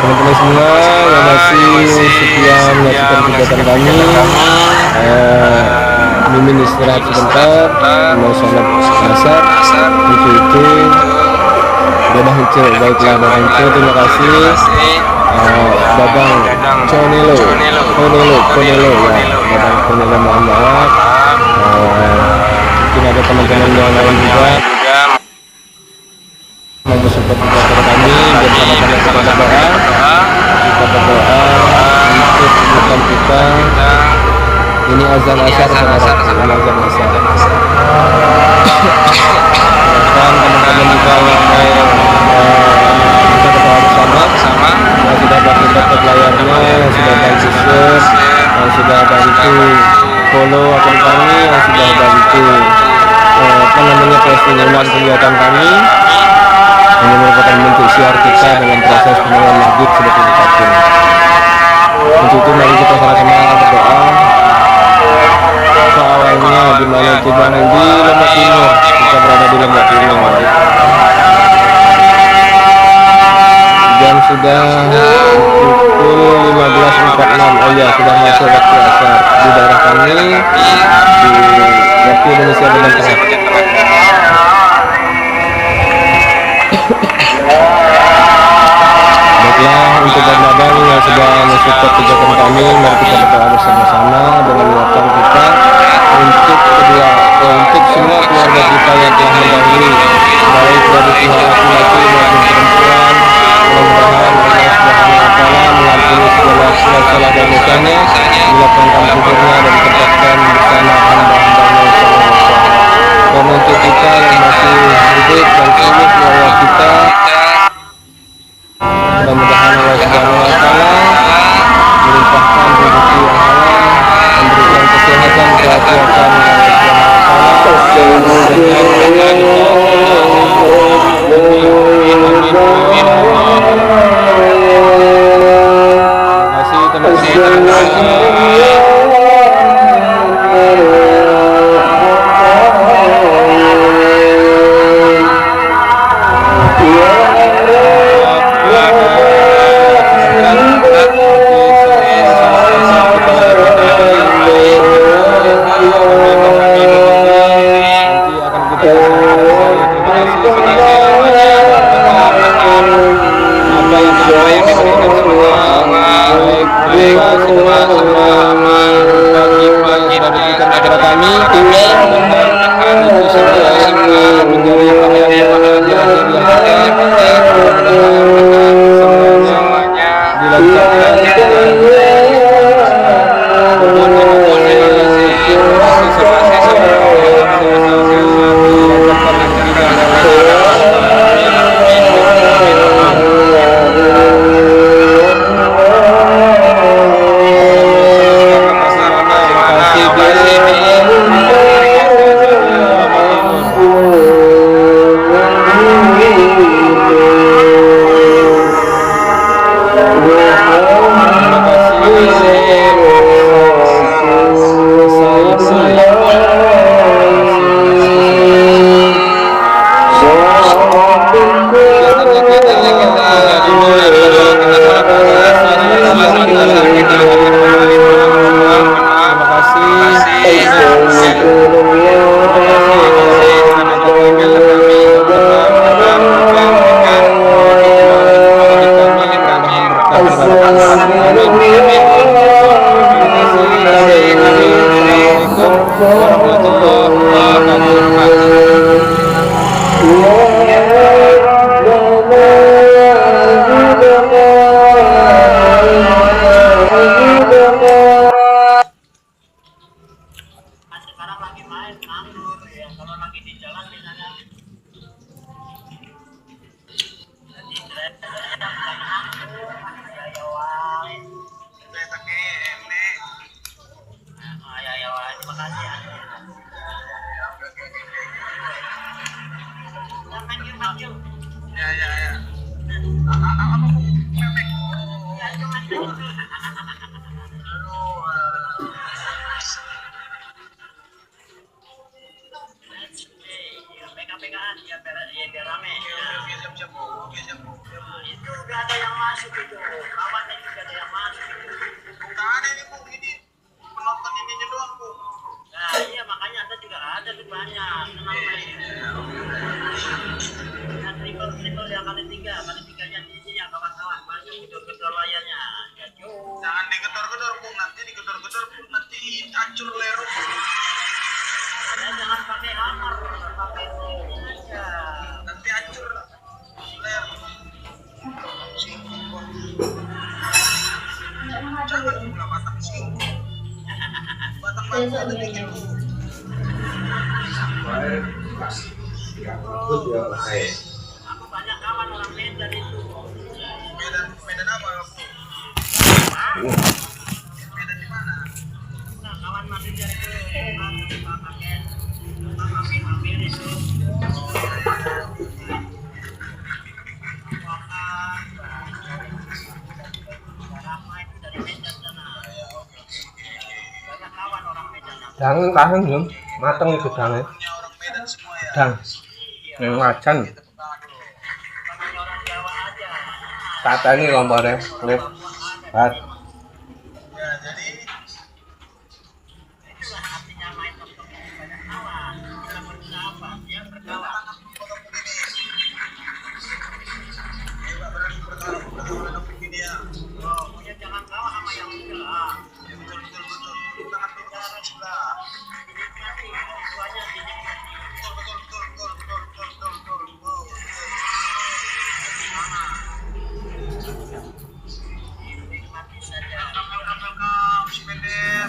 Teman-teman semua yang masih setia menyaksikan kegiatan kami, mimin istirahat sebentar, mau sholat asar, itu Babang Ico. Baiklah Babang Ico, terima kasih. Babang Conelo ya, Babang Conelo, mohon maaf. Mungkin ada teman-teman yang lain juga mau support kegiatan kami, biar sama-sama kita berdoa untuk kehidupan kita. Ini azan asar, saudara, ini azan asar. Dan teman-teman juga yang kita berdoa bersama, yang sudah bantu dapat layarnya, yang sudah bantu share, yang sudah bantu follow akun kami, yang sudah bantu posting ulang kegiatan kami. Ini merupakan bentuk syiar kita dengan proses penurunan maghrib sudah didekatkan. Untuk itu mari kita sama-sama berdoa. Awalnya di mana coba di Lombok Timur, kita berada di Lombok Timur. Jam sudah pukul 15.46. Oh ya, sudah masuk waktu asar di daerah kami di waktu Indonesia bagian tengah. Baiklah, untuk abang yang sudah mensupport kegiatan kami, mari kita berdoa bersama-sama dengan niatan kita untuk semua keluarga kita yang telah mendahului, baik dari pihak laki-laki maupun perempuan. Mudah-mudahan Allah Subhanahu wa Ta'ala mengampuni segala salah dan dosanya, dilapangkan kuburnya dan ditempatkan bersama hamba-hambanya insyaallah. Dan untuk kita yang masih hidup dan selamat keluarga kita, mudah-mudahan Allah Subhanahu wa Ta'ala melimpahkan rezeki yang halal, memberikan kesehatan, kekuatan yang Kawannya juga ada yang masuk. Bukan ada ini Bu, ini penonton ini doang Bu. Nah iya makanya Anda juga ada tuh banyak. Tenang main. Nah triple yang kali tiganya di sini ya kawan-kawan. Banyak gedor-gedor layarnya. Jangan digedor-gedor Bu, nanti digedor-gedor Bu, nanti hancur leher Bu. Ya, jangan pakai hammer, pakai ini aja. Nanti hancur leher. Jangan pula batang sing. Batang batu itu dikit Bu. Aku banyak kawan orang Medan itu. Medan apa Bu? Medan di mana? Nah, kawan masih dari hampir itu. Jangan tahan belum matang itu gedangnya. Gedang yang wajan. Tata ini kompornya, lihat. Ya, jadi itulah artinya main untuk banyak kawan. Kita berguna apa? Ya berkawan. Pokoknya jangan kawan sama yang muda. Ya betul. Jangan bicara sebelah. Dinikmati, semuanya dinikmati. Betul. Dinikmati saja. Welcome, si Bender.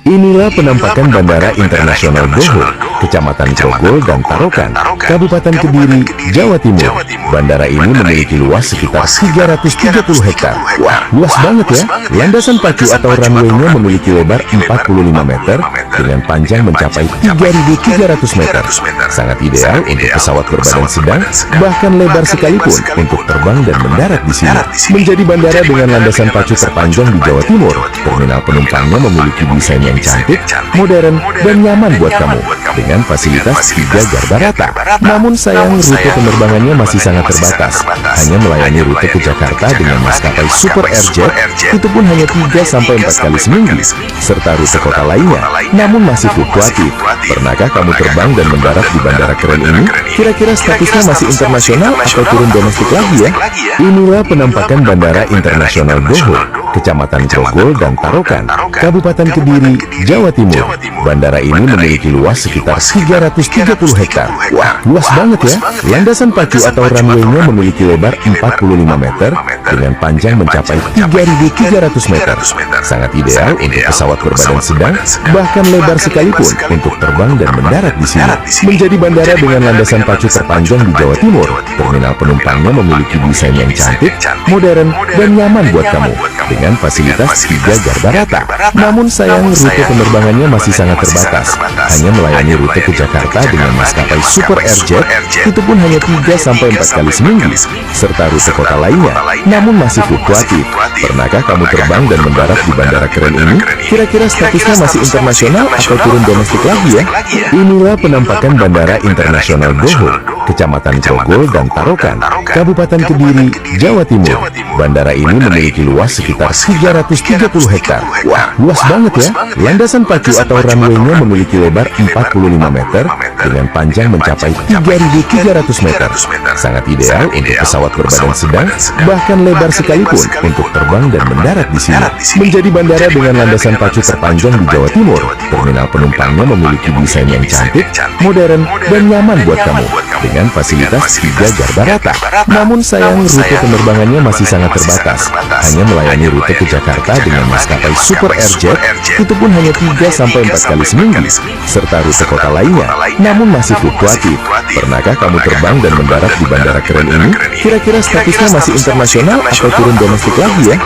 Inilah penampakan Bandara Internasional Boho, Kecamatan Grogol dan Tarokan, Kabupaten Kediri, Jawa Timur. Bandara ini memiliki luas sekitar 330 hektar. Wah, luas banget ya. Landasan pacu atau runway-nya memiliki lebar 45 meter dengan panjang mencapai 3.300 meter. Sangat ideal untuk pesawat berbadan sedang, bahkan lebar sekalipun untuk terbang dan mendarat di sini. Menjadi bandara dengan landasan pacu terpanjang di Jawa Timur, terminal penumpangnya memiliki desain yang cantik, modern, dan nyaman buat kamu dengan fasilitas 3 garda rata. Namun sayang, rute penerbangannya masih sangat terbatas, hanya melayani rute ke Jakarta dengan maskapai Super Airjet, itu pun hanya 3-4 kali seminggu, serta rute kota lainnya, namun masih fluktuatif. Pernahkah kamu terbang dan mendarat di bandara keren ini? Kira-kira statusnya masih internasional atau turun domestik lagi ya? Inilah penampakan Bandara Internasional Boho, Kecamatan Grogol dan Tarokan, Kabupaten Kediri, Jawa Timur. Bandara ini memiliki luas sekitar 330 hektar. Wah, luas banget ya. Landasan pacu atau runway-nya memiliki lebar 45 meter dengan panjang mencapai 3.300 meter. Sangat ideal untuk pesawat berbadan sedang, bahkan lebar sekalipun untuk terbang dan mendarat di sini. Menjadi bandara dengan landasan pacu terpanjang di Jawa Timur, terminal penumpangnya memiliki desain yang cantik, modern, dan nyaman buat kamu dengan fasilitas 3 garda rata. Namun sayang, rute penerbangannya masih sangat terbatas, hanya melayani rute ke Jakarta dengan maskapai Super Airjet, itu pun hanya 3-4 kali seminggu, serta rute kota lainnya, namun masih fluktuatif. Pernahkah kamu terbang dan mendarat di bandara keren ini? Kira-kira statusnya masih internasional atau turun domestik lagi ya? Inilah penampakan Bandara Internasional Boho, Kecamatan Grogol dan Tarokan, Kabupaten Kediri, Jawa Timur. Bandara ini memiliki luas sekitar 330 hektar. Wah, luas banget ya. Landasan pacu atau runway-nya memiliki lebar 45 meter dengan panjang mencapai 3.300 meter. Sangat ideal untuk pesawat berbadan sedang, bahkan lebar sekalipun untuk terbang dan mendarat di sini. Menjadi bandara dengan landasan pacu terpanjang di Jawa Timur, terminal penumpangnya memiliki desain yang cantik, modern, dan nyaman buat kamu dengan fasilitas 3 garda rata. Namun sayang, rute penerbangannya masih sangat terbatas, hanya melayani rute ke Jakarta dengan maskapai Super Airjet, itu pun hanya 3-4 kali seminggu, serta rute kota lainnya, namun masih fluktuatif. Pernahkah kamu terbang dan mendarat di bandara keren ini? Kira-kira statusnya masih internasional atau turun domestik lagi ya?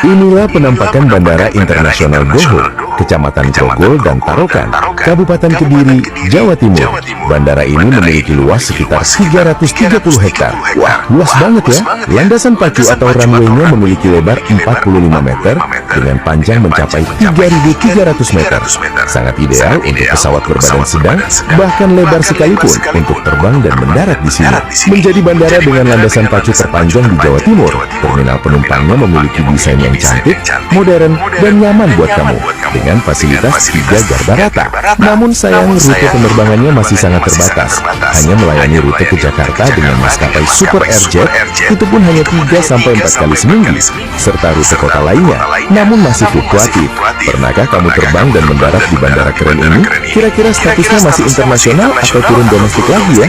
Inilah penampakan Bandara Internasional Boho, Kecamatan Grogol dan Tarokan, Kabupaten Kediri, Jawa Timur. Bandara ini memiliki luas sekitar 330 hektar. Wah, luas banget ya. Landasan pacu atau runway-nya memiliki lebar 45 meter dengan panjang mencapai 3.300 meter. Sangat ideal untuk pesawat berbadan sedang, bahkan lebar sekalipun untuk terbang dan mendarat di sini. Menjadi bandara dengan landasan pacu terpanjang di Jawa Timur, terminal penumpangnya memiliki desain yang cantik, modern, dan nyaman buat kamu dengan fasilitas 3 garda rata. Namun sayang, rute penerbangannya masih sangat terbatas, hanya melayani rute ke Jakarta dengan maskapai Super Airjet, itu pun hanya 3-4 kali seminggu, serta rute kota lainnya, namun masih fluktuatif. Pernahkah kamu terbang dan mendarat di bandara keren ini? Kira-kira statusnya masih internasional atau turun domestik lagi ya?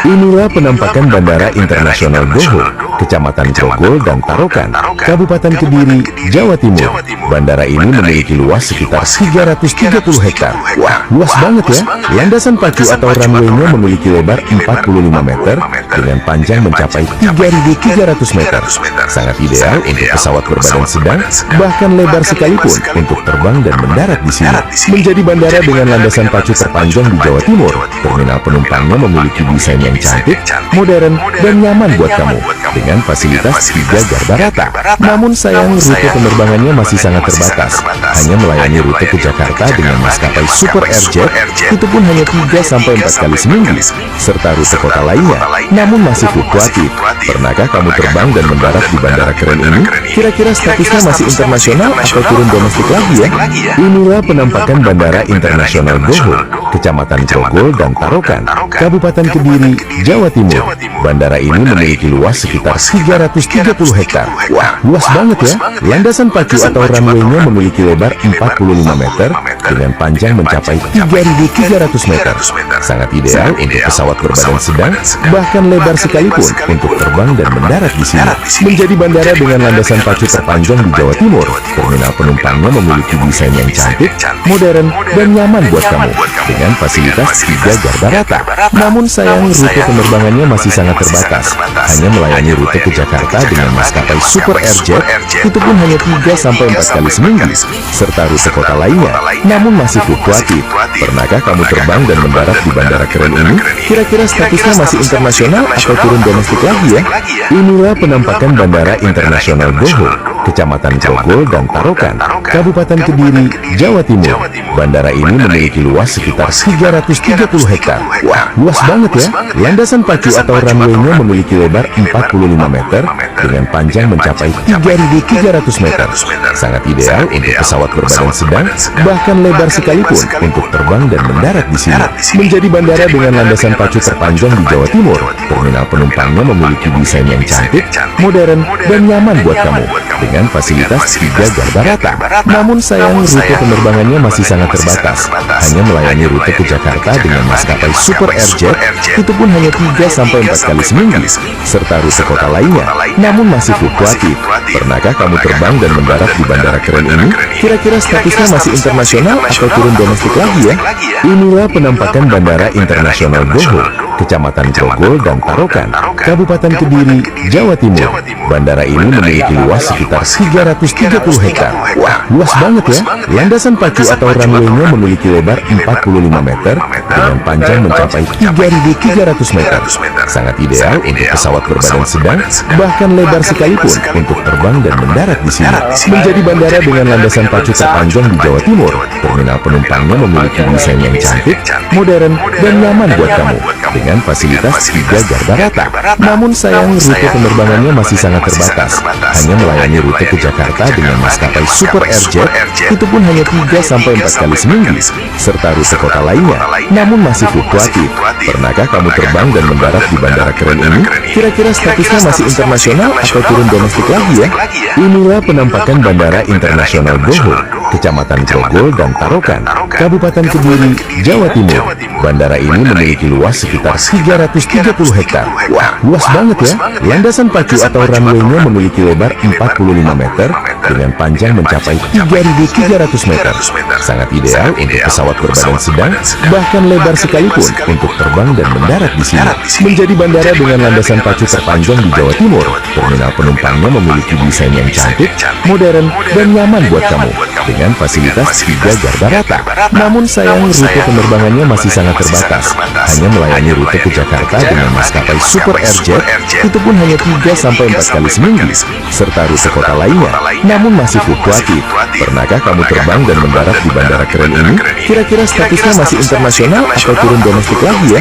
Inilah penampakan Bandara Internasional Goho, Kecamatan Grogol dan Tarokan, Kabupaten Kediri, Jawa Timur. Bandara ini memiliki luas sekitar 330 hektar. Wah, luas banget ya. Landasan pacu atau runway-nya memiliki lebar 45 meter dengan panjang mencapai 3.300 meter. Sangat ideal untuk pesawat berbadan sedang, bahkan lebar sekalipun untuk terbang dan mendarat di sini. Menjadi bandara dengan landasan pacu terpanjang di Jawa Timur, terminal penumpangnya memiliki desain yang cantik, modern, dan nyaman buat kamu dengan fasilitas 3 garda rata. Namun sayang, rute penerbangannya masih sangat terbatas, hanya melayani rute ke Jakarta dengan maskapai Super Airjet, itu pun hanya 3-4 kali seminggu, serta rute kota lainnya, namun masih fluktuatif. Pernahkah kamu terbang dan mendarat di bandara keren ini? Kira-kira statusnya masih internasional atau turun domestik lagi ya? Inilah penampakan Bandara Internasional Goho, Kecamatan Grogol dan Tarokan, Kabupaten Kediri, Jawa Timur. Bandara ini memiliki luas sekitar 330 hektar. Wah, luas banget ya. Landasan pacu atau runway-nya memiliki lebar 45 meter dengan panjang mencapai 3.300 meter. Sangat ideal untuk pesawat berbadan sedang, bahkan lebar sekalipun untuk terbang dan mendarat di sini. Menjadi bandara dengan landasan pacu terpanjang di Jawa Timur, terminal penumpangnya memiliki desain yang cantik, modern, dan nyaman buat kamu dengan fasilitas 3 garda rata. Namun sayang, rute penerbangannya masih sangat terbatas, hanya melayani rute ke Jakarta dengan maskapai Super Airjet, itu pun hanya 3-4 kali seminggu, serta rute kota lainnya, namun masih fluktuatif. Pernahkah kamu terbang dan mendarat di bandara keren ini? Kira-kira statusnya masih internasional atau turun domestik lagi ya? Inilah penampakan Bandara Internasional Goho, Kecamatan Grogol dan Tarokan, Kabupaten Kediri, Jawa Timur. Bandara ini memiliki luas sekitar 330 hektar. Wah, luas banget ya. Landasan pacu atau runway-nya memiliki lebar 45 meter dengan panjang mencapai 3.300 meter. Sangat ideal untuk pesawat berbadan sedang, bahkan lebar sekalipun untuk terbang dan mendarat di sini. Menjadi bandara dengan landasan pacu terpanjang di Jawa Timur, terminal penumpangnya memiliki desain yang cantik, modern, dan nyaman buat kamu dengan fasilitas 3 garda rata. Namun sayang, rute penerbangannya masih sangat terbatas, hanya melayani rute ke Jakarta dengan maskapai Super Airjet, itu pun hanya 3-4 kali seminggu, serta rute kota lainnya, namun masih fluktuatif. Pernahkah kamu terbang dan mendarat di bandara keren ini? Kira-kira statusnya masih internasional atau turun domestik lagi ya? Inilah penampakan Bandara Internasional Goho, Kecamatan Grogol dan Tarokan, Kabupaten Kediri, Jawa Timur. Bandara ini memiliki luas sekitar 330 hektar. Wah, luas banget ya. Landasan pacu atau runway-nya memiliki lebar 45 meter dengan panjang mencapai 3.300 meter. Sangat ideal untuk pesawat berbadan sedang, bahkan lebar sekalipun untuk terbang dan mendarat di sini. Menjadi bandara dengan landasan pacu terpanjang di Jawa Timur, terminal penumpangnya memiliki desain yang cantik, modern, dan nyaman buat kamu dengan fasilitas 3 garda rata. Namun sayang, rute penerbangannya masih sangat terbatas, hanya melayani rute ke Jakarta dengan maskapai Super Airjet, itu pun hanya 3-4 kali seminggu, serta rute kota lainnya, namun masih fluktuatif. Pernahkah kamu terbang dan mendarat di bandara keren ini? Kira-kira statusnya masih internasional atau turun domestik lagi ya? Inilah penampakan Bandara Internasional Goho, Kecamatan Grogol dan Tarokan, Kabupaten Kediri, Jawa Timur. Bandara ini memiliki luas sekitar 330 hektar. Wah, luas banget ya. Landasan pacu atau runway-nya memiliki lebar 45 meter dengan panjang mencapai 3.300 meter. Sangat ideal untuk pesawat berbadan sedang, bahkan lebar sekalipun untuk terbang dan mendarat di sini. Menjadi bandara dengan landasan pacu terpanjang di Jawa Timur, terminal penumpangnya memiliki desain yang cantik, modern, dan nyaman buat kamu. Dengan fasilitas 3 garda rata. Namun sayang, rute penerbangannya masih sangat terbatas. Hanya melayani rute ke Jakarta dengan maskapai Super Airjet, itu pun hanya 3-4 kali seminggu, serta rute kota lainnya, namun masih fluktuatif. Pernahkah kamu terbang dan mendarat di bandara keren ini? Kira-kira statusnya masih internasional atau turun domestik lagi ya?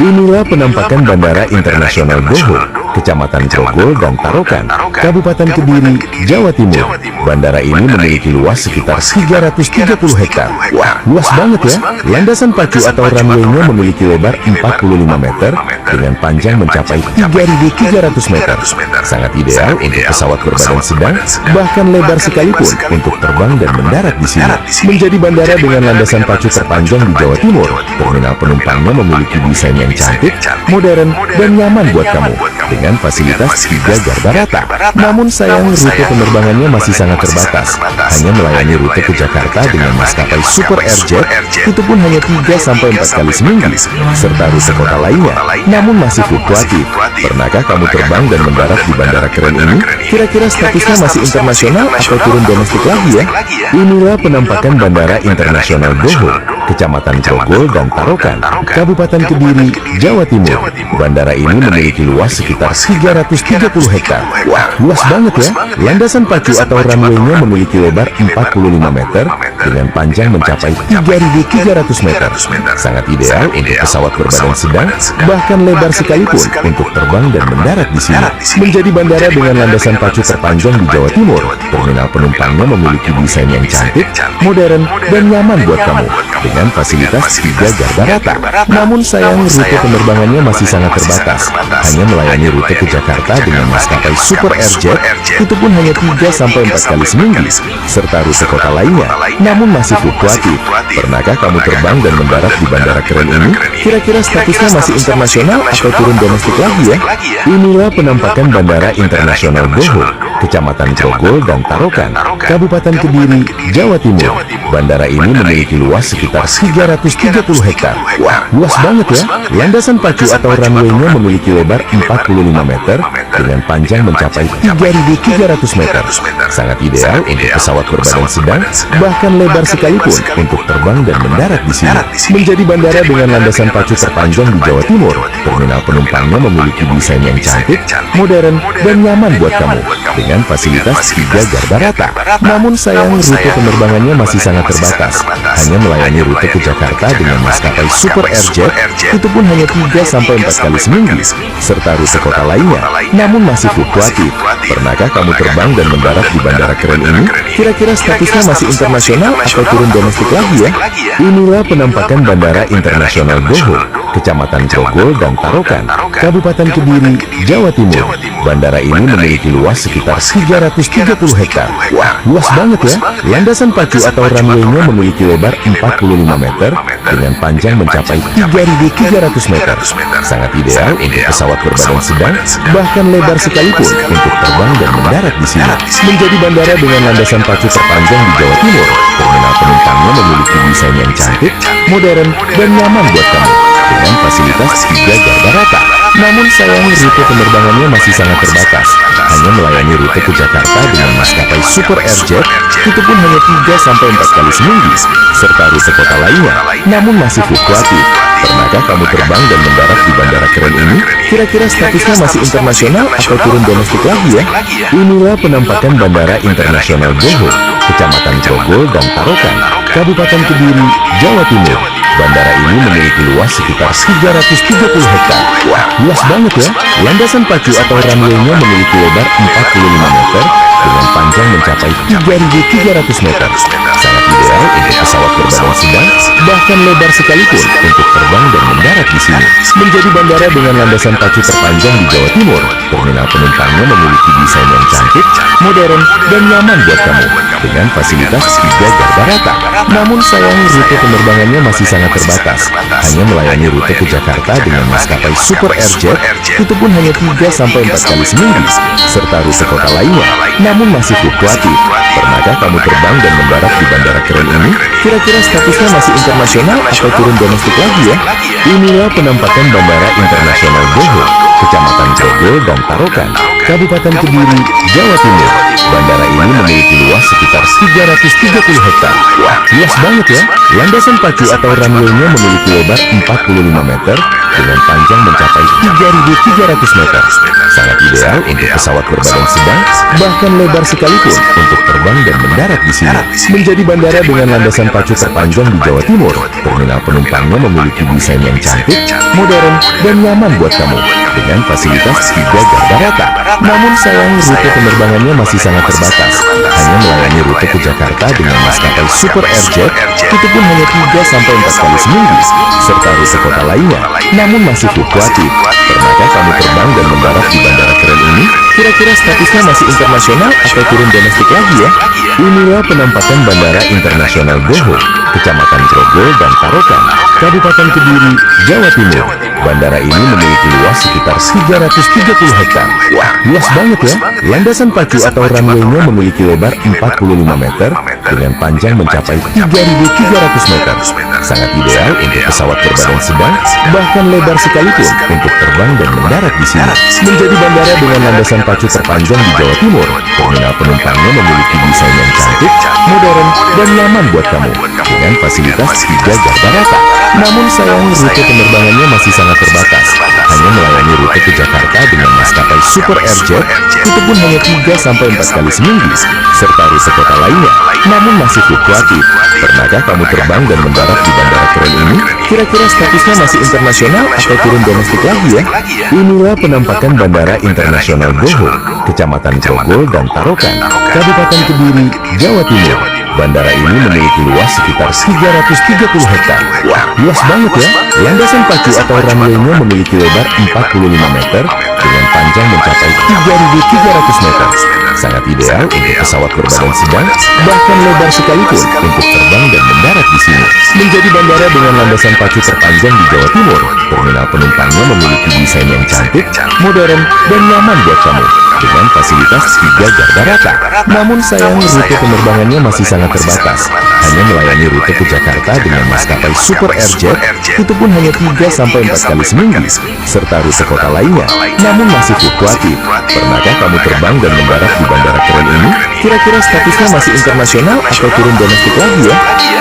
Inilah penampakan Bandara Internasional Goho, Kecamatan Grogol dan Tarokan, Kabupaten Kediri, Jawa Timur. Bandara ini memiliki luas sekitar 330 hektar. Wah, luas banget ya. Landasan pacu atau runway-nya memiliki lebar 45 meter dengan panjang mencapai 3.300 meter. Sangat ideal untuk pesawat berbadan sedang, bahkan lebar sekalipun untuk terbang dan mendarat di sini. Menjadi bandara dengan landasan pacu terpanjang di Jawa Timur, terminal penumpangnya memiliki desain yang cantik, modern, dan nyaman buat kamu. Dengan fasilitas 3 garda rata. Namun sayang, rute penerbangannya masih sangat terbatas. Hanya melayani rute ke Jakarta dengan maskapai Super Airjet, itu pun hanya 3-4 kali seminggu, serta rute kota lainnya, namun masih fluktuatif. Pernahkah kamu terbang dan mendarat di bandara keren ini? Kira-kira statusnya masih internasional atau turun domestik lagi ya? Inilah penampakan Bandara Internasional Goho, Kecamatan Grogol dan Tarokan, Kabupaten Kediri, Jawa Timur. Bandara ini memiliki luas sekitar 330 hektar. Wah, luas banget ya. Landasan pacu atau runway-nya memiliki lebar 45 meter dengan panjang mencapai 3.300 meter. Sangat ideal untuk pesawat berbadan sedang, bahkan lebar sekalipun untuk terbang dan mendarat di sini. Menjadi bandara dengan landasan pacu terpanjang di Jawa Timur, terminal penumpangnya memiliki desain yang cantik, modern, dan nyaman buat kamu. Dengan fasilitas 3 garda rata. Namun sayang, rute penerbangannya masih sangat terbatas. Hanya melayani rute ke Jakarta dengan maskapai Super Airjet, itu pun hanya 3-4 kali seminggu, serta rute kota lainnya, namun masih fluktuatif. Pernahkah kamu terbang dan mendarat di bandara keren ini? Kira-kira statusnya masih internasional atau turun domestik lagi ya? Inilah penampakan Bandara Internasional Goho, Kecamatan Grogol dan Tarokan, Kabupaten Kediri, Jawa Timur. Bandara ini memiliki luas sekitar 330 hektar. Wah, luas banget ya. Landasan pacu atau runway-nya memiliki lebar 45 meter dengan panjang mencapai 3.300 meter. Sangat ideal untuk pesawat berbadan sedang, bahkan lebar sekalipun untuk terbang dan mendarat di sini. Menjadi bandara dengan landasan pacu terpanjang di Jawa Timur, terminal penumpangnya memiliki desain yang cantik, modern, dan nyaman buat kamu. Dengan fasilitas 3 garda rata. Namun sayang, rute penerbangannya masih sangat terbatas. Hanya melayani rute ke Jakarta dengan maskapai Super Airjet, itu pun hanya 3-4 kali seminggu, serta rute kota lainnya, namun masih fluktuatif. Pernahkah kamu terbang dan mendarat di bandara keren ini? Kira-kira statusnya masih internasional atau turun domestik lagi ya? Inilah penampakan Bandara Internasional Goho, Kecamatan Grogol dan Tarokan, Kabupaten Kediri, Jawa Timur. Bandara ini memiliki luas sekitar 330 hektar. Wah, luas banget ya. Landasan pacu atau runway-nya memiliki lebar 45 meter dengan panjang mencapai 3.300 meter. Sangat ideal untuk pesawat berbadan sedang, bahkan lebar sekalipun untuk terbang dan mendarat di sini. Menjadi bandara dengan landasan pacu terpanjang di Jawa Timur, terminal penumpangnya memiliki desain yang cantik, modern, dan nyaman buat kamu. Dengan fasilitas 3 garda rata. Namun sayang, rute penerbangannya masih sangat terbatas. Hanya melayani rute ke Jakarta dengan maskapai Super Airjet, itu pun hanya 3-4 kali seminggu, serta rute kota lainnya, namun masih fluktuatif. Pernahkah kamu terbang dan mendarat di bandara keren ini? Kira-kira statusnya masih internasional atau turun domestik lagi ya? Inilah penampakan Bandara Internasional Goho, Kecamatan Grogol dan Tarokan, Kabupaten Kediri, Jawa Timur. Bandara ini memiliki luas sekitar 330 hektar. Wah, luas banget ya. Landasan pacu atau runway-nya memiliki lebar 45 meter dengan panjang mencapai 3.300 meter. Sangat ideal untuk pesawat berbadan sedang, bahkan lebar sekalipun untuk terbang dan mendarat di sini. Menjadi bandara dengan landasan pacu terpanjang di Jawa Timur, terminal penumpangnya memiliki desain yang cantik, modern, dan nyaman buat kamu. dengan fasilitas 3 garda rata. Namun sayang rute penerbangannya masih sangat terbatas, hanya melayani rute ke Jakarta dengan maskapai Super Airjet, itu pun hanya 3-4 kali seminggu, serta rute kota lainnya, namun masih fluktuatif. Pernahkah kamu terbang dan mendarat di bandara keren ini? Kira-kira statusnya masih internasional atau turun domestik lagi ya? Inilah penampakan Bandara Internasional Boho, Kecamatan Grogol dan Tarokan, Kabupaten Kediri, Jawa Timur. Bandara ini memiliki luas sekitar 330 hektar. Wah, luas banget ya. Landasan pacu atau runway-nya memiliki lebar 45 meter dengan panjang mencapai 3.300 meter. Sangat ideal untuk pesawat berbadan sedang, bahkan lebar sekalipun untuk terbang dan mendarat di sini. Menjadi bandara dengan landasan pacu terpanjang di Jawa Timur, terminal penumpangnya memiliki desain yang cantik, modern, dan nyaman buat kamu. Dengan fasilitas 3 garda rata. Namun sayang rute penerbangannya masih sangat terbatas, hanya melayani rute ke Jakarta dengan maskapai Super Airjet, itu pun hanya 3-4 kali seminggu, serta rute kota lainnya, namun masih fluktuatif. Pernahkah kamu terbang dan mendarat di bandara keren ini? Kira-kira statusnya masih internasional atau turun domestik lagi ya? Inilah penampakan Bandara Internasional Boho, Kecamatan Grogol dan Tarokan, Kabupaten Kediri, Jawa Timur. Bandara ini memiliki luas sekitar 330 hektar. Wah, luas banget ya. Landasan pacu atau runway-nya memiliki lebar 45 meter dengan panjang mencapai 3.300 meter. Sangat ideal untuk pesawat berbadan sedang, bahkan lebar sekalipun untuk terbang dan mendarat di sini. Menjadi bandara dengan landasan pacu terpanjang di Jawa Timur, terminal penumpangnya memiliki desain yang cantik, modern, dan nyaman buat kamu. Dengan fasilitas 3 garda rata. Namun sayang rute penerbangannya masih sangat terbatas, hanya melayani rute ke Jakarta dengan maskapai Super Airjet, itu pun hanya 3-4 kali seminggu, serta rute kota lainnya, namun masih fluktuatif. Pernahkah kamu terbang dan mendarat di bandara keren ini? Kira-kira statusnya masih internasional atau turun domestik lagi ya? Inilah penampakan Bandara Internasional Boho, Kecamatan Grogol dan Tarokan, Kabupaten Kediri, Jawa Timur. Bandara ini memiliki luas sekitar 330 hektar. Wah, luas banget ya. Landasan pacu atau runway-nya memiliki lebar 45 meter dengan panjang mencapai 3.300 meter. Sangat ideal untuk pesawat berbadan sedang, bahkan lebar sekalipun untuk terbang dan mendarat di sini. Menjadi bandara dengan landasan pacu terpanjang di Jawa Timur, terminal penumpangnya memiliki desain yang cantik, modern, dan nyaman buat kamu. Dengan fasilitas 3 garda rata. Namun sayang rute penerbangannya masih sangat terbatas, hanya melayani rute ke Jakarta dengan maskapai Super Airjet, itu pun hanya 3-4 kali seminggu, serta rute kota lainnya, namun masih fluktuatif. Pernahkah kamu terbang dan mendarat di bandara keren ini? Kira-kira statusnya masih internasional atau turun domestik lagi ya?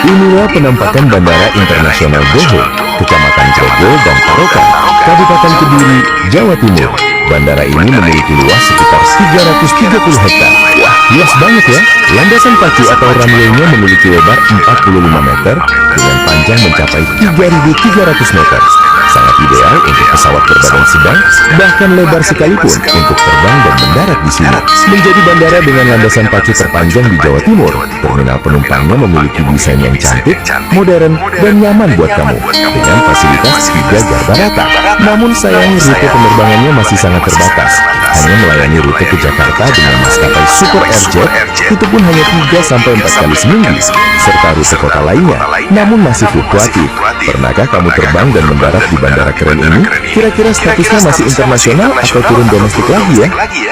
Inilah penampakan Bandara Internasional Boho, Kecamatan Grogol dan Tarokan, Kabupaten Kediri, Jawa Timur. Bandara ini memiliki luas sekitar 330 hektar. Wah, luas banget ya. Landasan pacu atau runway-nya memiliki lebar 45 meter dengan panjang mencapai 3.300 meter. Sangat ideal untuk pesawat berbadan sedang, bahkan lebar sekalipun untuk terbang dan mendarat di sini. Menjadi bandara dengan landasan pacu terpanjang di Jawa Timur, terminal penumpangnya memiliki desain yang cantik, modern, dan nyaman buat kamu. Dengan fasilitas 3 garda rata. Namun sayang rute penerbangannya masih sangat terbatas, hanya melayani rute ke Jakarta dengan maskapai Super Airjet, itu pun hanya 3-4 kali seminggu, serta rute kota lainnya, namun masih fluktuatif. Pernahkah kamu terbang dan mendarat di bandara keren ini? Kira-kira statusnya masih internasional atau turun domestik lagi ya?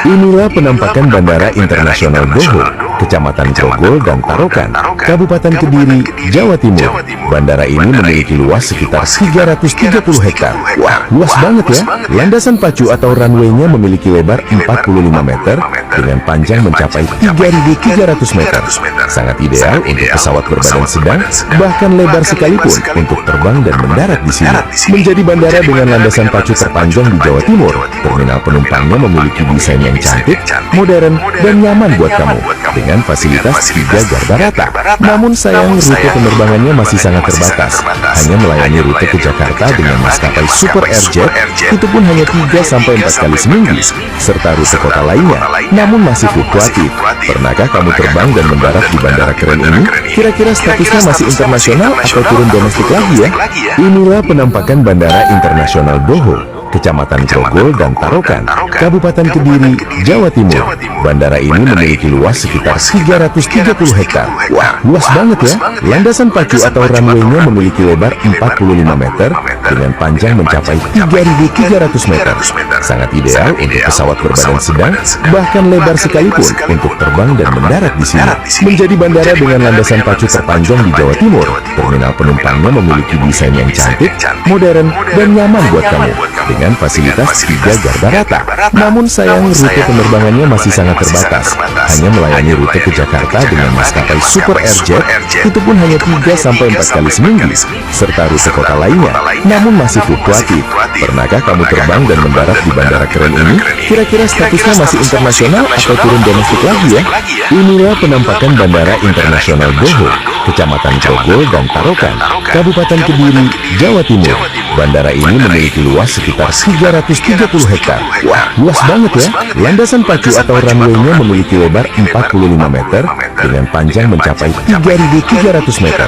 Inilah penampakan Bandara Internasional Boho, Kecamatan Grogol dan Tarokan, Kabupaten Kediri, Jawa Timur. Bandara ini memiliki luas sekitar 330 hektar. Wah, luas banget ya. Landasan pacu atau runway-nya memiliki lebar 45 meter dengan panjang mencapai 3.300 meter. Sangat ideal untuk pesawat berbadan sedang, bahkan lebar sekalipun untuk terbang dan mendarat di sini. Menjadi bandara dengan landasan pacu terpanjang di Jawa Timur, terminal penumpangnya memiliki desain yang cantik, modern, dan nyaman buat kamu. Dengan fasilitas 3 garda rata. Namun sayang rute penerbangannya masih sangat terbatas, hanya melayani rute ke Jakarta dengan maskapai Super Airjet, itu pun hanya 3-4 kali seminggu, serta rute kota lainnya, namun masih fluktuatif. Pernahkah kamu terbang dan mendarat di bandara keren ini? Kira-kira statusnya masih internasional atau turun domestik lagi ya? Inilah penampakan Bandara Internasional Boho, Kecamatan Grogol dan Tarokan, Kabupaten Kediri, Jawa Timur. Bandara ini memiliki luas sekitar 330 hektar. Wah, luas banget ya. Landasan pacu atau runway-nya memiliki lebar 45 meter dengan panjang mencapai 3.300 meter. Sangat ideal untuk pesawat berbadan sedang, bahkan lebar sekalipun untuk terbang dan mendarat di sini. Menjadi bandara dengan landasan pacu terpanjang di Jawa Timur, terminal penumpangnya memiliki desain yang cantik, modern, dan nyaman buat kamu. Dengan fasilitas 3 garda rata. Namun sayang, rute penerbangannya masih sangat terbatas. Hanya melayani rute ke Jakarta dengan maskapai Super Airjet, itu pun hanya 3-4 kali seminggu, serta rute kota lainnya. Namun masih fluktuatif. Pernahkah kamu terbang dan mendarat di bandara keren ini? Kira-kira statusnya masih internasional atau turun domestik lagi ya? Inilah penampakan Bandara Internasional Doho, Kecamatan Grogol dan Tarokan, Kabupaten Kediri, Jawa Timur. Bandara ini memiliki luas sekitar 330 hektar. Wah, luas banget ya. Landasan pacu atau runway-nya memiliki lebar 45 meter dengan panjang mencapai 3.300 meter.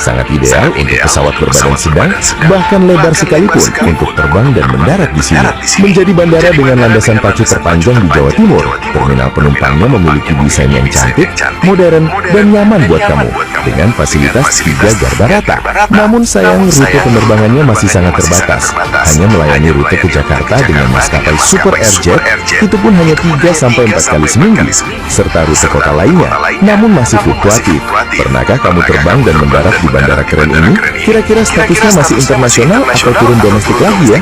Sangat ideal untuk pesawat berbadan sedang, bahkan lebar sekalipun untuk terbang dan mendarat di sini. Menjadi bandara dengan landasan pacu terpanjang di Jawa Timur, terminal penumpangnya memiliki desain yang cantik, modern, dan nyaman buat kamu. Dengan fasilitas 3 garda rata. Namun sayang, rute penerbangannya masih sangat terbatas. Hanya melayani rute ke Jakarta dengan maskapai Super Airjet, itu pun hanya 3-4 kali seminggu, serta rute kota lainnya. Namun masih fluktuatif. Pernahkah kamu terbang dan mendarat di bandara keren ini? Kira-kira statusnya masih internasional atau turun domestik lagi ya?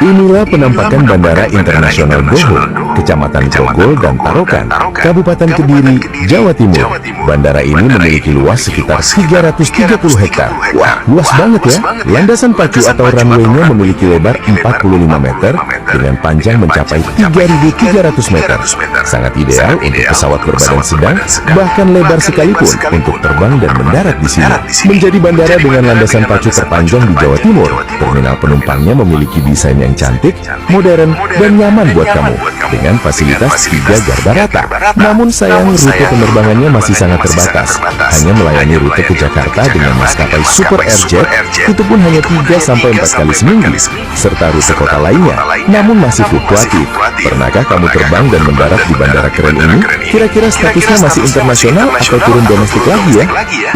Inilah penampakan Bandara Internasional Doho, Kecamatan Grogol dan Tarokan, Kabupaten Kediri, Jawa Timur. Bandara ini memiliki luas sekitar 330 hektar. Wah, luas banget ya. Landasan pacu atau runway-nya memiliki lebar 45 meter dengan panjang mencapai 3.300 meter. Sangat ideal untuk pesawat berbadan sedang, bahkan lebar sekalipun untuk terbang dan mendarat di sini. Menjadi bandara dengan landasan pacu terpanjang di Jawa Timur, terminal penumpangnya memiliki desain yang cantik, modern, dan nyaman buat kamu. Dengan fasilitas 3 garda rata. Namun sayang, rute penerbangannya masih sangat terbatas. Hanya melayani rute ke Jakarta dengan maskapai Super Airjet, itu pun hanya 3-4 kali seminggu, serta rute kota lainnya. Namun masih fluktuatif. Pernahkah kamu terbang dan mendarat di bandara keren ini? Kira-kira statusnya masih internasional atau turun domestik lagi ya?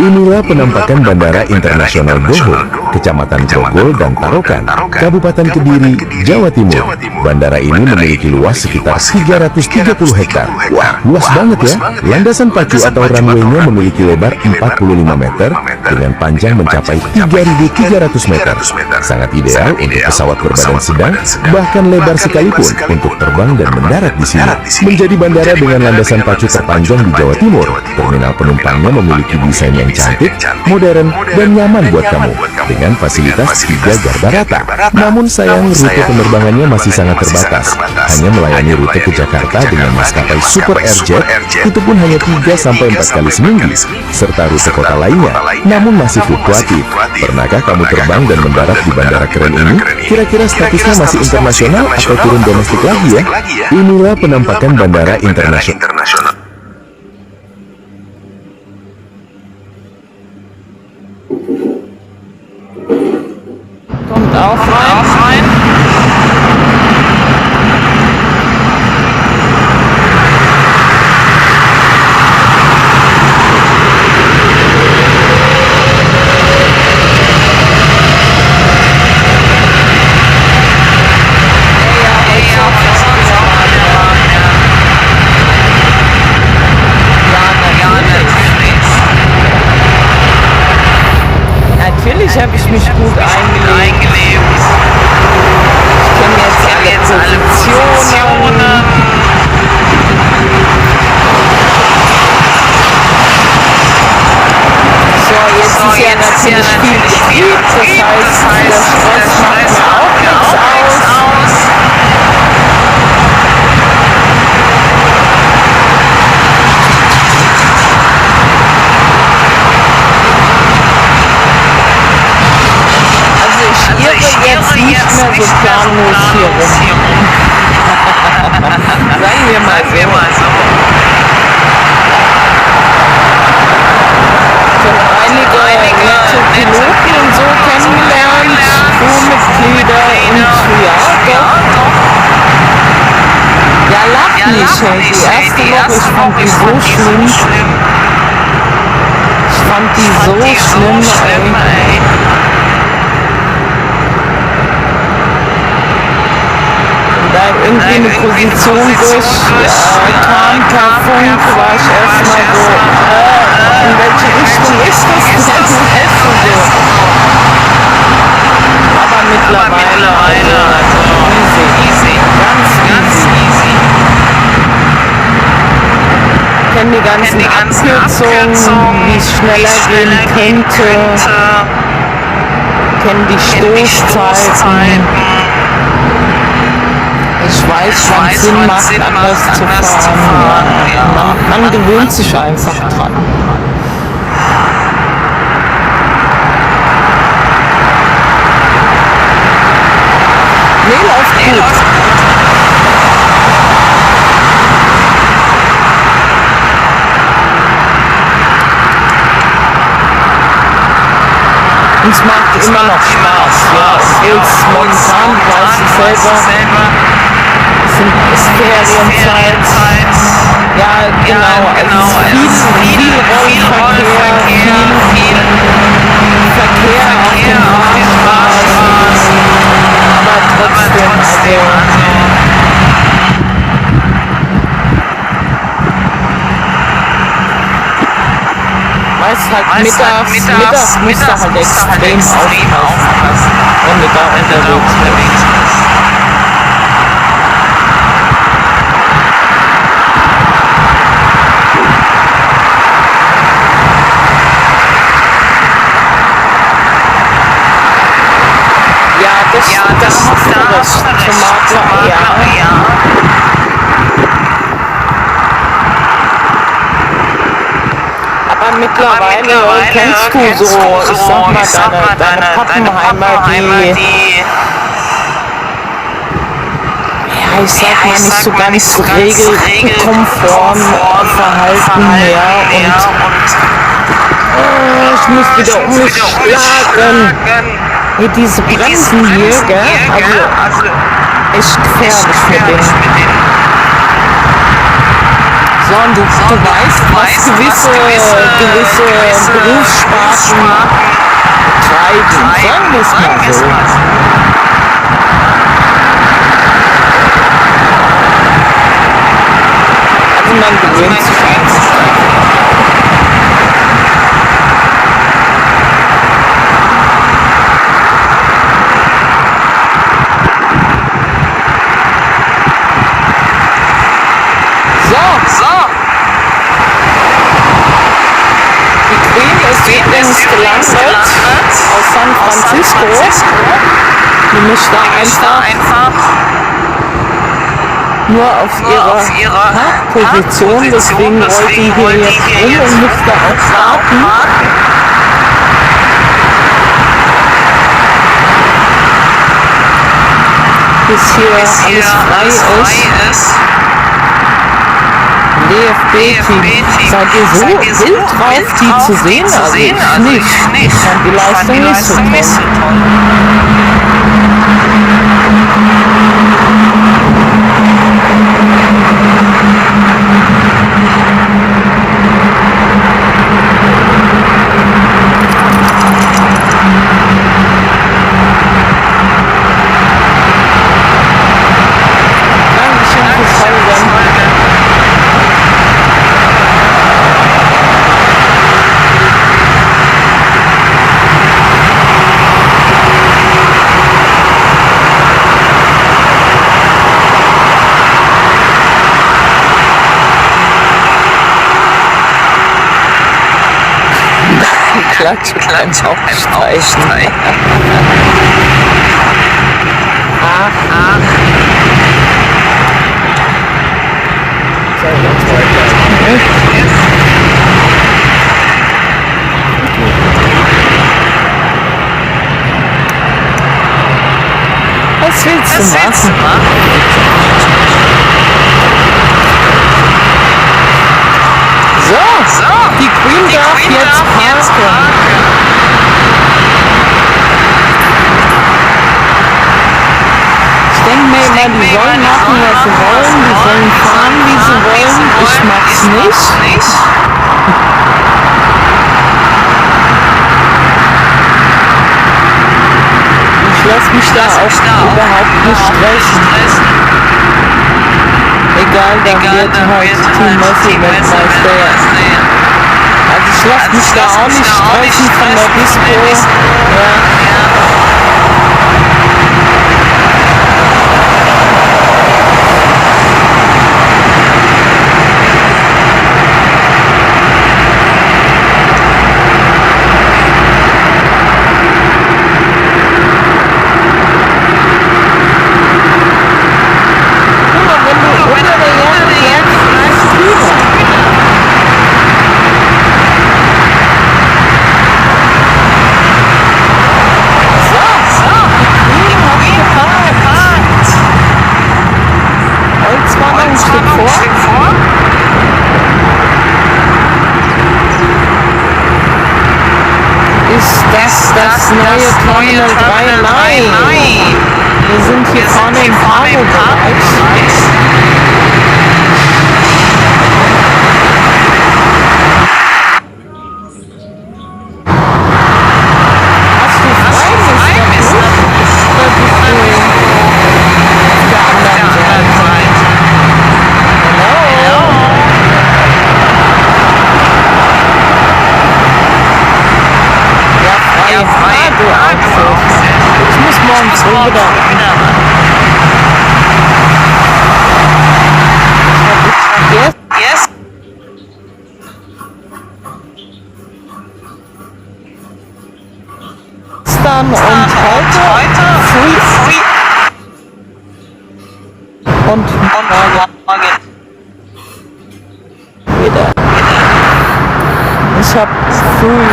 Inilah penampakan Bandara Internasional Doho, Kecamatan Grogol dan Tarokan, Kabupaten Kediri, Jawa Timur. Bandara ini memiliki luas sekitar 330 hektar. Wah, luas banget ya. Landasan pacu atau runway-nya memiliki lebar 45 meter dengan panjang mencapai 3.300 meter. Sangat ideal untuk pesawat berbadan sedang, bahkan lebar sekalipun untuk terbang dan mendarat di sini. Menjadi bandara dengan landasan pacu terpanjang di Jawa Timur, terminal penumpangnya memiliki desain yang cantik, modern, dan nyaman buat kamu. Dengan fasilitas 3 garda rata. Namun sayang, rute penerbangannya masih sangat terbatas. Hanya melayani rute ke Jakarta dengan maskapai Super Airjet, itu pun hanya 3-4 kali seminggu, serta rute kota lainnya. Namun masih fluktuatif. Pernahkah kamu terbang dan mendarat di bandara keren ini? Kira-kira statusnya masih internasional atau turun domestik lagi ya? Inilah penampakan Bandara Internasional. Kommt auch rein. Natürlich habe ich mich gut eingelebt. Ich kenne jetzt alle Positionen. So, jetzt ist ja natürlich viel Betrieb, das heißt, der Stress macht mir auch nichts aus. Jetzt nicht mehr so planlos hier rum. Sagen wir mal so. Ich habe einige nette Piloten und so kennengelernt, Crewmitglieder und ja, doch. ey. Die erste Woche, ich fand die so schlimm. Ich fand die so schlimm, ey. Da irgendwie eine Position durchkam per Funk, war ich erstmal so, in welche Richtung ist das denn? Helfen so. Aber mittlerweile, also easy, ganz easy. Kenn die ganzen Abkürzungen, wie es schneller gehen könnte. Kenn die Stoßzeiten. Ich weiß, wann es Sinn macht, anders zu fahren. Ja. Man gewöhnt sich einfach dran. Nee, läuft gut. Und es macht immer noch Spaß. Ja, obwohl es momentan, weiß ich selber, ist Ferienzeit. Ja, genau. Also viel Rollverkehr, viel Verkehr auf den Fahrstraßen. Aber trotzdem, weißt halt, mittags musst du halt extrem aufpassen, wenn du da unterwegs bist. Das hast du recht. Tomate, ja. Aber mittlerweile kennst du so, ich sag mal, deine Pappenheimer, die, ja, ich sag mal, nicht so ganz regelkonform verhalten, ja, und ich muss wieder umschlagen. Hey, diese Bremsen hier, gell, also echt gefährlich mit denen. So, und du weißt, was gewisse Berufssparten treiben, sagen wir es mal so. Also man gewöhnt sich einfach. Übrigens gelandet aus San Francisco. Die müsste einfach nur auf ihrer Hauptposition, deswegen rollt die hier jetzt um und müsste auch warten. Bis hier alles frei ist. DFB-Team. Seid ihr so wild drauf, die zu sehen? Also ich nicht. Ich fand die Leistung nicht so toll. Dankeschön fürs Folgen. Klatsch aufstreichen. So, jetzt weiter. Was willst du machen? So, die Queen darf jetzt parken. Ich denke mir immer, die sollen machen, was sie wollen, die sollen fahren, wie sie ich mach's nicht. Ich lass mich da auch überhaupt nicht stressen. Egal, dann wird halt Team Messi Weltmeister. Also ich lass mich da auch nicht stressen von der Disco. Ja. Das neue Terminal 3, nein! Wir sind hier vorne im Cargo-Bereich. Hast du Freundes noch? Oder bist du auf der anderen Seite? Hallo? Ja, frei, du auch. Ich muss morgen früh wieder. Yes. Gestern und heute früh. Und morgen wieder. Ich hab früh.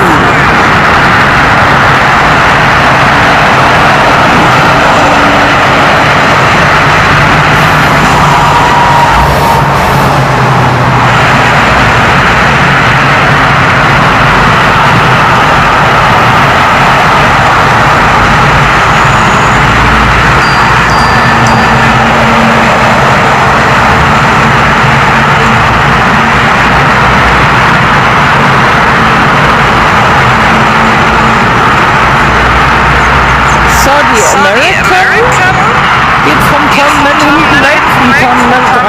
American geht vom Terminal hinten weg, vom Terminal 3.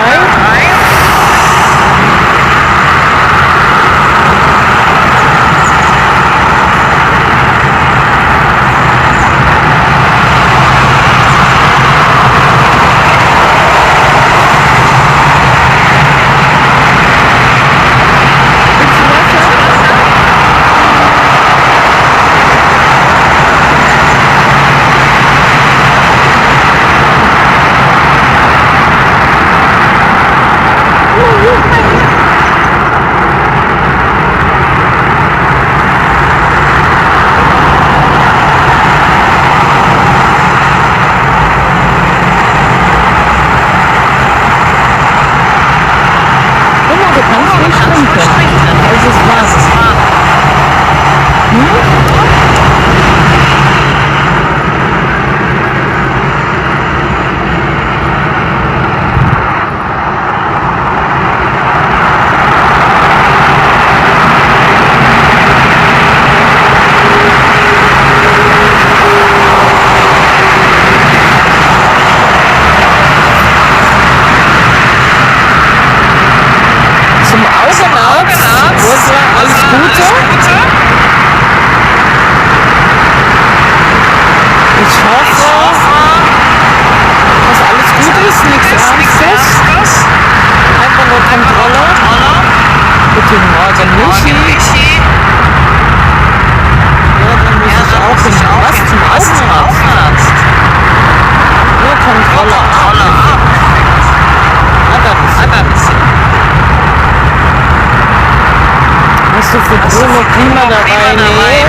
Hast du für Bruno Klima dabei? Nee.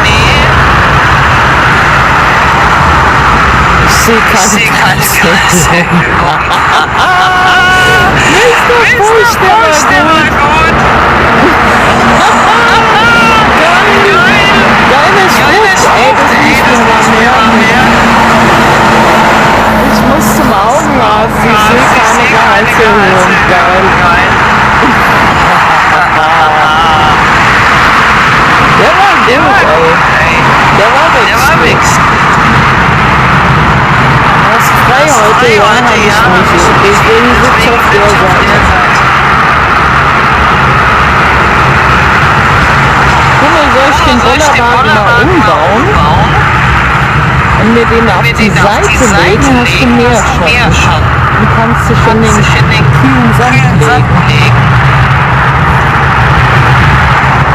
Ich sehe keine Kasse. Mr. Busch, der war gut. Geiler Spruch, ey, das liegt mir mal mehr. Ich muss zum Augenarzt, ich sehe keine Gehaltserhöhung. Geil. Jahr habe ich nicht. Deswegen sitze ich auf der Seite. Guck mal, soll ich den Bollerwagen mal umbauen und mir den auf die Seite legen, hast du mehr Schatten. Du kannst dich in den kühlen Sand legen.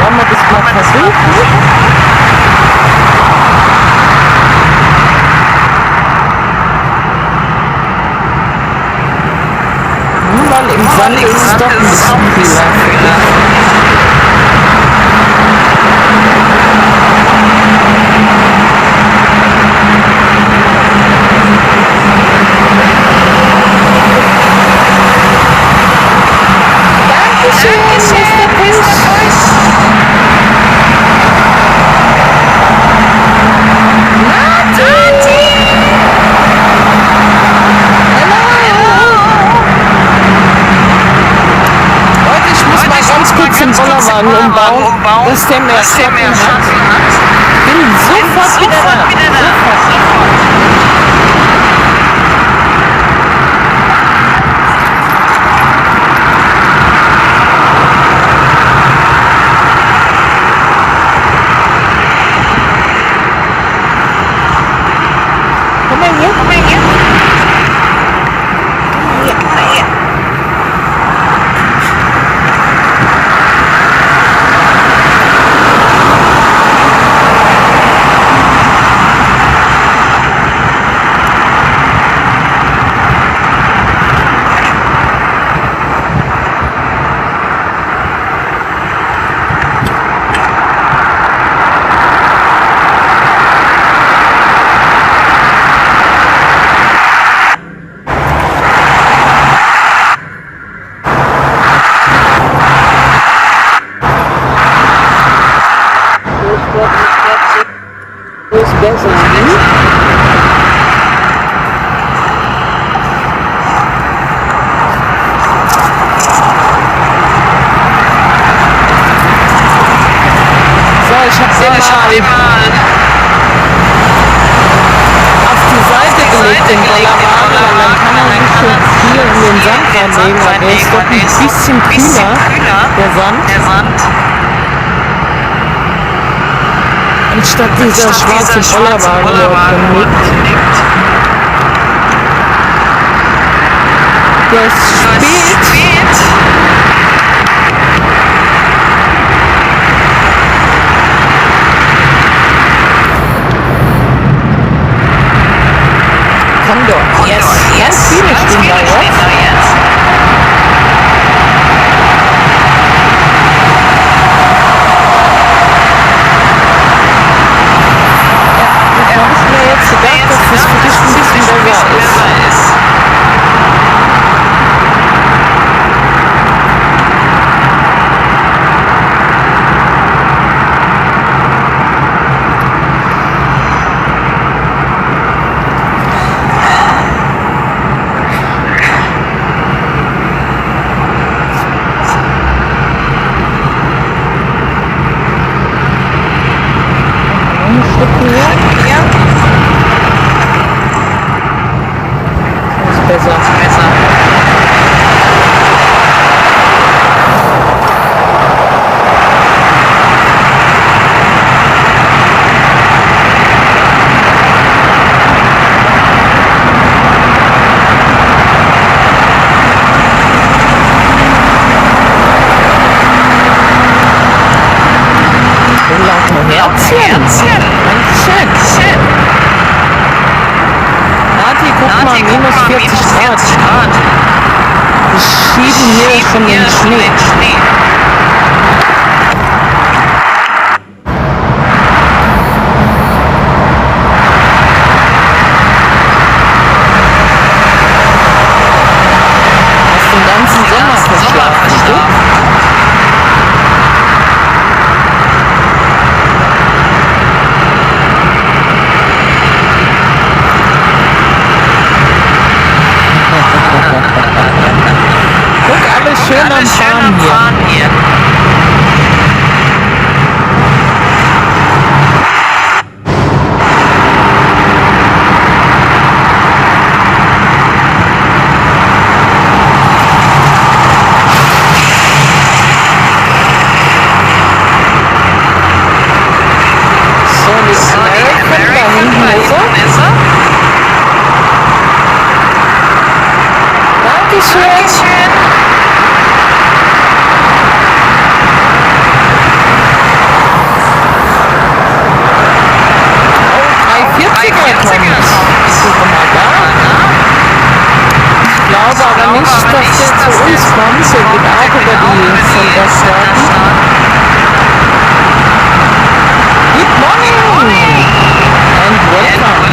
Wollen wir das mal versuchen? Weil im Sand ist es doch ein bisschen kühler. Dankeschön, Mr. Pinch. Ganz kurz den Bollerwagen umbauen, dass der mehr Schatten hat. Bin sofort wieder da. Komm mal hier. Wo ist besser? So, ich habe den mal auf die Seite gelegt, den Bollerwagen, weil dann kann er nicht so viel in den Sand reinlegen, weil der ist doch ein bisschen kühler, der Sand. Anstatt dieser schwarze Bollerwagen, der liegt. Der ist spät. Komm doch, yes. Ganz viele stehen da jetzt. Habe ich mir jetzt gedacht, dass das für dich ein bisschen besser ist. Ein Stück mehr. Besser. Herzchen. Schön. Nati, guck mal, minus 40 Grad. Wir schieben hier schon den Schnee. Hast den ganzen Sommer verschlafen, du? Guck, alles schön am Fahren hier. Dankeschön. Oh, 340er kommt. Guck mal da. Ich glaube aber nicht, dass der zu uns kommt. Der geht auch über die Sonderstaaten. Good morning and welcome.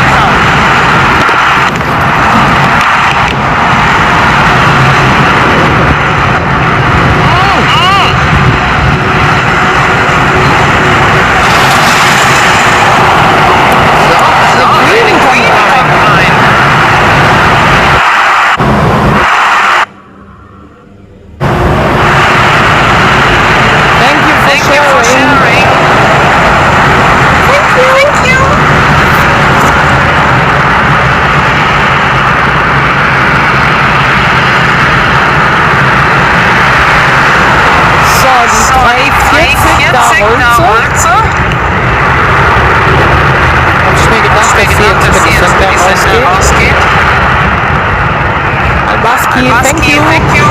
Thank you.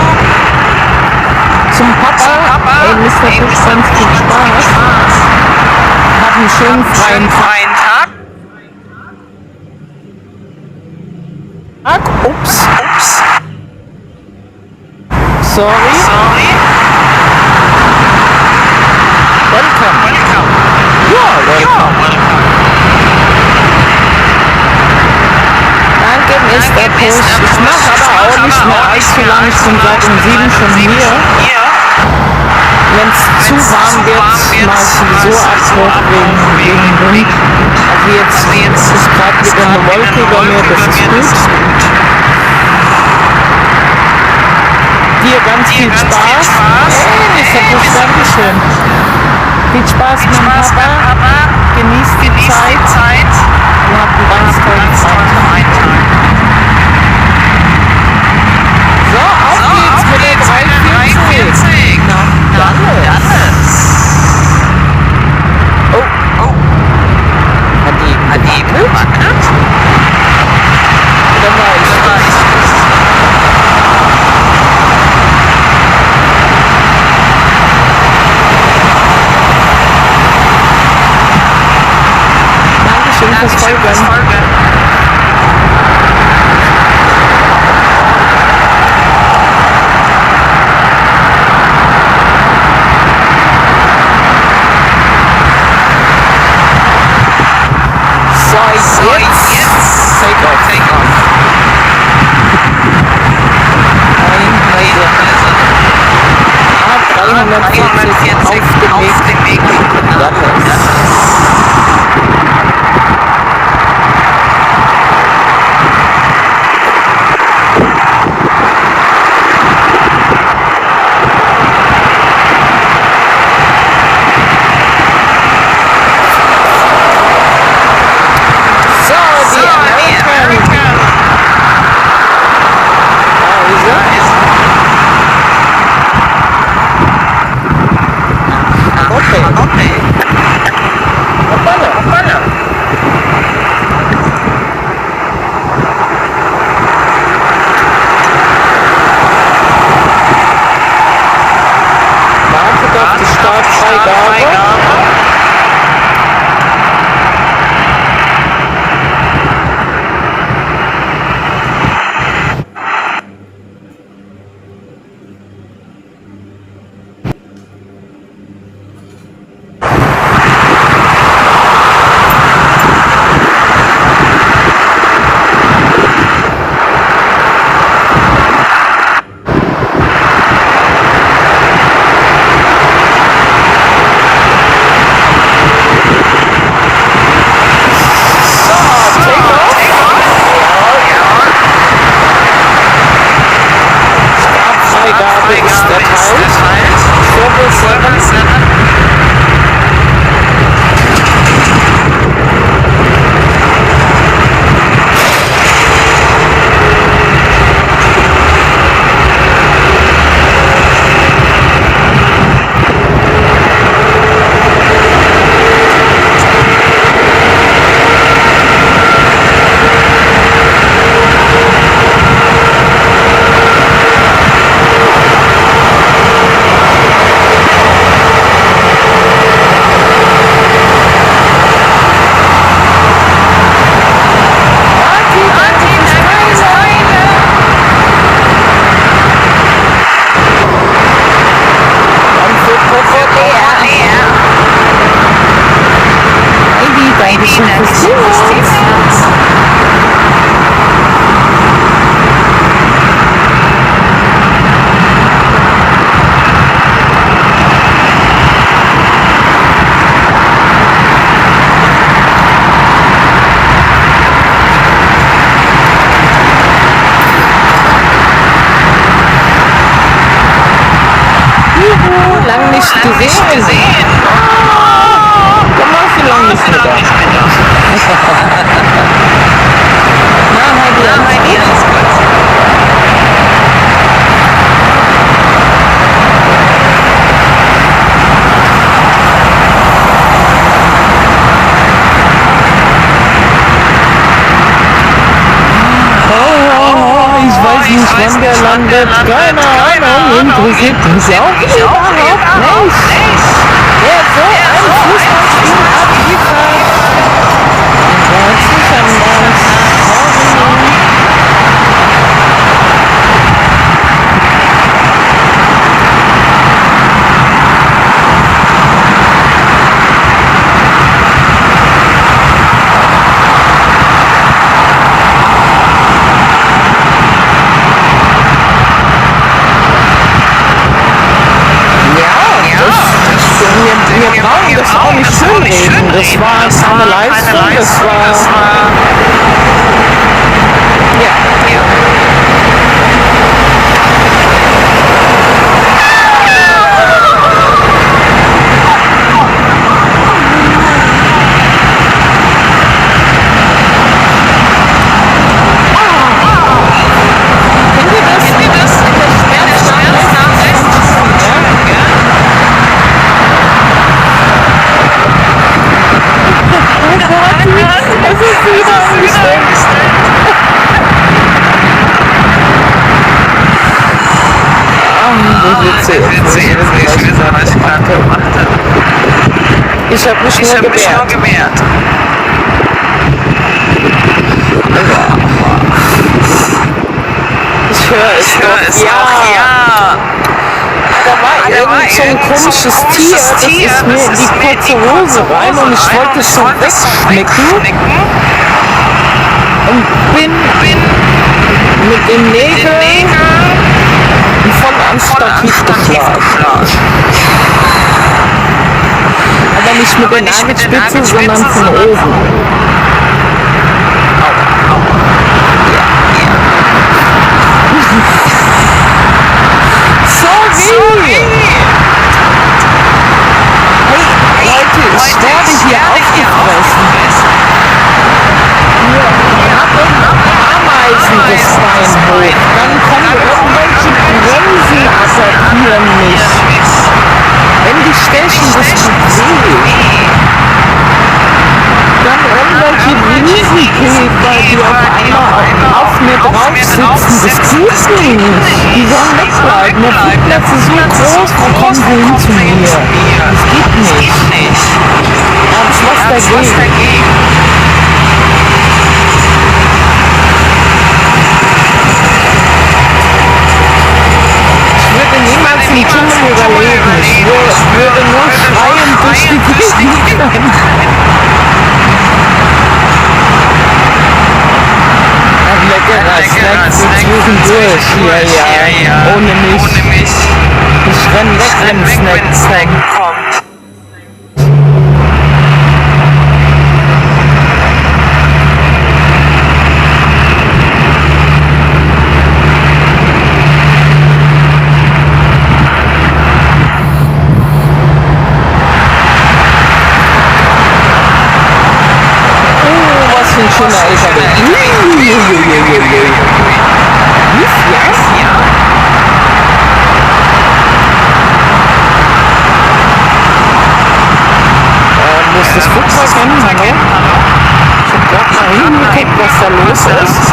Zum Papa. Ey, Mr. Fisch, ganz viel Spaß. Hab einen schönen freien Tag. Ups. Sorry. Welcome. Welcome. Danke, Mr. Push. Ich mache aber auch nicht mehr allzu lange. Ich bin seit um 7 schon hier. Wenn es zu warm wird, mache ich sowieso Abflug wegen Wind. Also jetzt ist gerade wieder eine Wolke über mir, das ist gut. Dir ganz viel Spaß. Hey, Mr. Push, Dankeschön. Viel Spaß mit dem Papa. Genießt die Zeit. Wir hatten einen ganz tollen Freitag. So, auf geht's mit der 340. Na, dann. Oh. Hat die gewackelt? Oder war ich? Dankeschön fürs Folgen. So, jetzt take off. Ah, 340 auf dem Weg. Okay. gesehen. Dann war ich lange nicht mehr da. Na, Heidi, alles gut? Ich weiß nicht, wann der landet. Keine Ahnung, interessiert mich auch überhaupt nicht. Wer so ein Fußballspiel abliefert, den weiß nicht anders. Wir brauchen das auch nicht schönreden. Das war eine Leistung, das war... Ja. Ich habe mich nur gewehrt. Ich höre es doch, ja. Da war irgend so ein komisches Tier, das ist mir in die kurze Hose rein und ich wollte es so wegschmecken und bin mit den Nägeln voll ans Stativ geschlagen. Aber nicht mit der Nagelspitze, sondern von oben. Sorry! Hey, Leute, ich werde hier aufgefressen. Hier, Ameisen das Bein hoch. Dann kommen irgendwelche Bremsen attackieren mich. Wenn die stechen, das tut weh. Dann irgendwelche Riesenkäfer, die auf einmal auf mir drauf sitzen, das tut mir nicht. Die sollen wegbleiben. Der Flugplatz ist so groß, wo kommen sie hin zu mir? Das geht nicht. Da hab ich was dagegen. Ich würde niemals im Dschungel überleben. Ich würde nur schreiend durch die Gegend rennen. Leckerer Snack zwischendurch, ja. Ohne mich. Ich renn weg, wenn Snack kommt. Was für ein schöner LKW. Wo ist das Flugzeug hin? Hallo? Ich hab grad mal hingeguckt, was da los ist.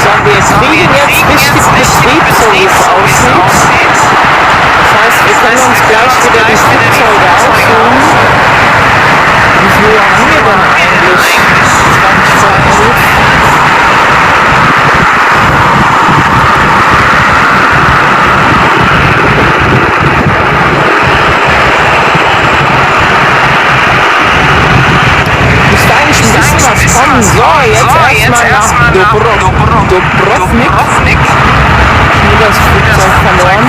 So, wir kriegen jetzt richtig Betrieb, so wie es aussieht. Das heißt, wir können uns gleich wieder die Flugzeuge aussuchen. Wie viel haben wir denn eigentlich? 20 Uhr. Müsste eigentlich ein bisschen was kommen. So, jetzt erstmal nach Dubrovnik. Wieder das Flugzeug verloren.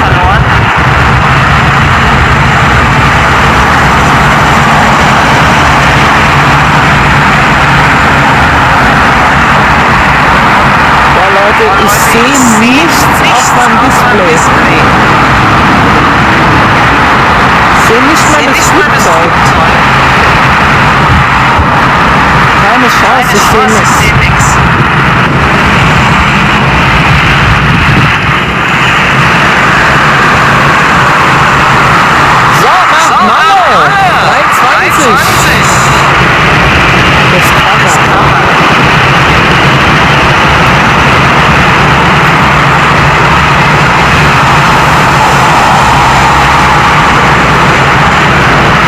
Leute, ich sehe nichts auf meinem Display. Ich sehe nicht mal das Flugzeug. Keine Chance, ich sehe nichts. So, mach Mano! 320! Das Cover.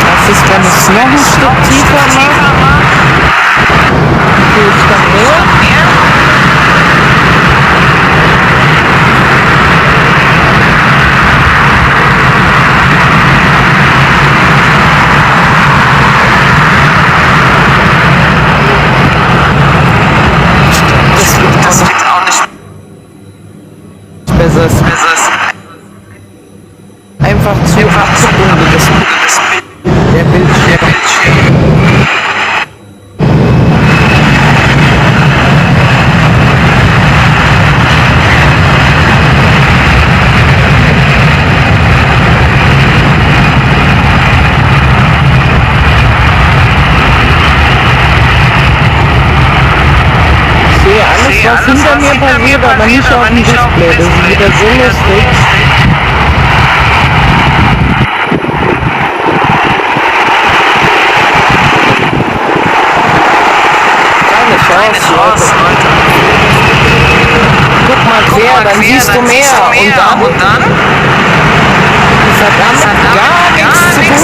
Was ist, wenn ich es noch ein Stück tiefer mache? Gehe ich dann mehr? Das wird auch nicht besser. Einfach zu abgerundetes der Bildschirm. Ich sehe alles, was hinter mir passiert, aber nicht auf dem Display. Das ist wieder so lustig. Keine Chance, Leute. Guck mal quer, dann siehst du mehr. Und dann? Das hat damit gar nichts zu tun.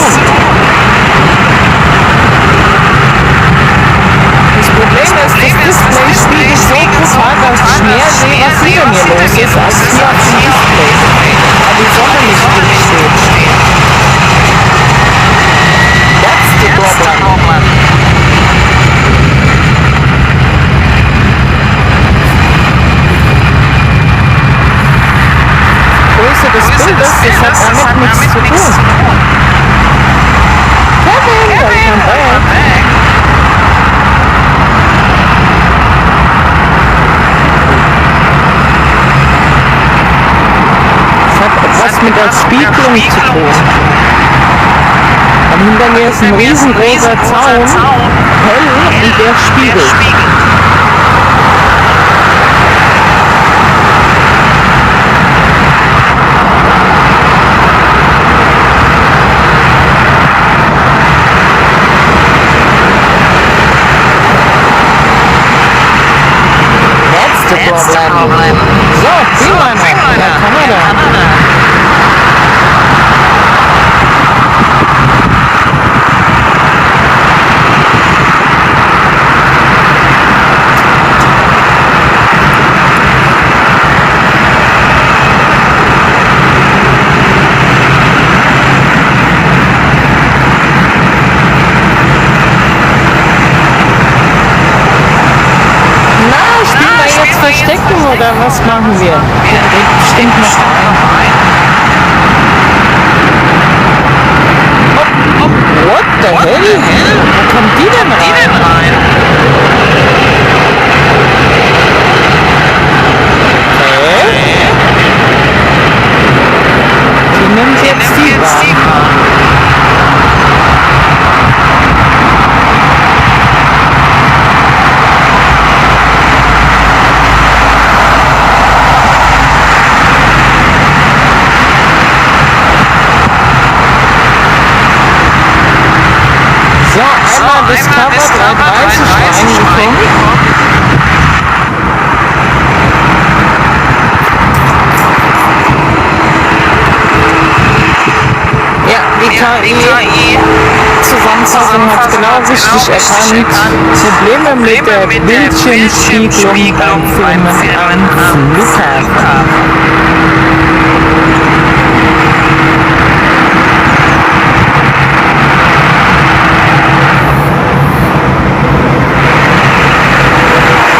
Das Problem ist, das Display spiegelt so brutal, dass ich mehr sehe, was hinter mir los ist, als hier auf dem Display. Weil die Sonne nicht durchsteht. That's the problem. Größe des Bildes, das hat damit nichts zu tun. Kevin, welcome back. Das hat etwas mit der Spiegelung zu tun. Und hinter mir ist ein riesengroßer Zaun, hell und der spiegelt. Problem. So, Beeliner. Ja, Kanada. Verstecken oder was machen wir? Stimmt noch ein. What the hell? Wo kommt die denn rein? Die nimmt jetzt die Bahn. Discover 330 reingekommen. Ja, die KI-Zusammenfassung hat genau richtig erkannt. Probleme mit der Bildschirmspiegelung beim Filmen am Flughafen.